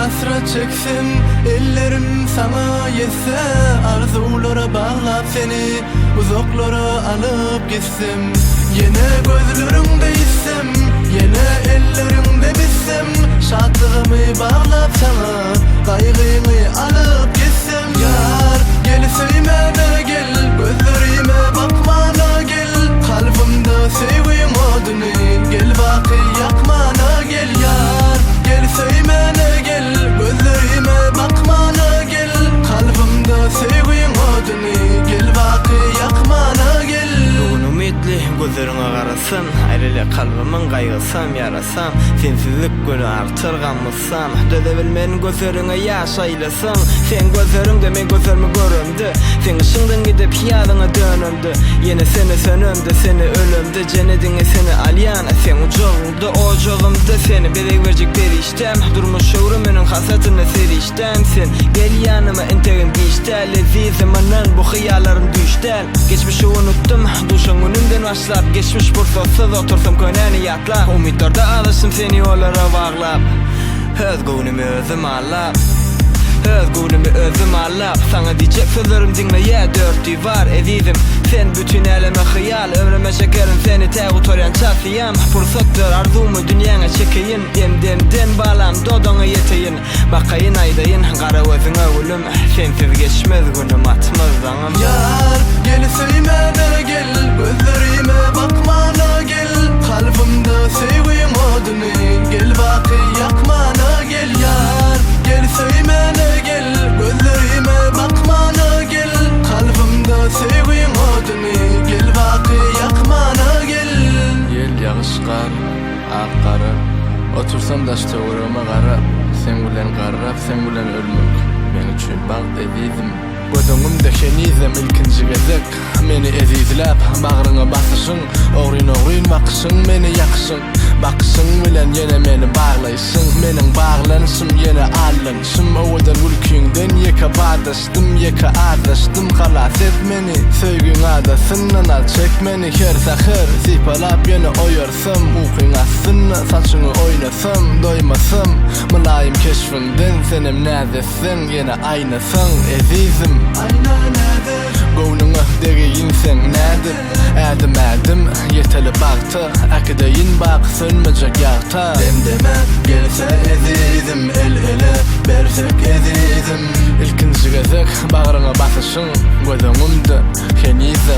hasret çeksim, ellerim sana yetse, arzulara bağlap seni uzaklara alıp gitsem. Yine gözlerinde hissem, yine ellerimde bitsem, şadlığımı bağlap sana, kaygımı alıp gitsem. Yar gel söymene gel, gözlerime bakmana gel, kalbimde sevgin odunu gel vakı yakmana gel. Yar gel söymene gel, gözlerime bakmana gel, kalbimde sevgin odunu gel vakı yakmana gel. Ümitli gözlerine karasam, ayrıca kalbimin kaygısam yarasam, sensizlik günü artırganmısam, dödebilmen gözlerine yaş aylasam. Sen gözlerimde men gözlerimi görümdü, sen ışığından gidip yadına dönümdü. Yine seni sönümdü, seni ölümdü, cenedine seni alyana. Sen ucağımda, ocağımda seni berek verecek beriştem. Durmuş ömrümün hasretine seriştem. Sen gel yanıma enterim geçtel, lezizim anan bu hıyarlarım düştel. Geçmişi unuttum, duşun önümden başlap, geçmiş fırsatsız otursam köneni yatlap. Umutlarda alıştım seni yollara bağlap, öz günümü özüm allap, öz günümü özüm allap. Sana diyecek sözlerim dinleye dört divar ezizim. Sen bütün elime hıyal, ömrüme şekerim seni teğutoryan çatıyam. Fırsattır arzumu dünyana çekeyim, demden bağlam dodana yeteyin. Bakayın aydayın, kara özüne ölüm, sensiz geçmez günüm atmaz zanım. Yar gel söymene gel, gözlerime bakmana gel, kalbimde sevgin odunu gel vakı yakmana gel. Yar gel söymene gel, gözlerime bakmana gel, kalbimde sevgin odunu gel vakı yakmana gel. Yel yağış kar, ak karı, otursam daş tövrüme qarap, sen bilen qarrap, sen bilen ölmek men üçün bağda edizim. Gözüňümde şenizem ilkinji gezek, meni ezizlap bagryňa basışyň, ogrin bakışyň meni ýakşyň. Bakışyň bilen ýene meni baglaýsyň, meniň baglanışym ýene allanşym. Owadan ülküňden ýeka bardaşdym, ýeka ardaşdym, halas et meni söýgüň adasyndan al çek meni. Her sahar sipalap ýene oýarsam, ukyň asyny saçyňy oýnasam, doýmasam mylaýym keşfinden senem näzesin, ýene aýnasyň ezizim. Ayna nedir? Gownuňa degin sen nädir? Ädim ýeteli bagty, akideýin bag sönmejek ýagta. Demdeme gelse ezizim, el ele bersek ezizim. İlkinji gezek bagryňa basışyň, gözüňümde şenizem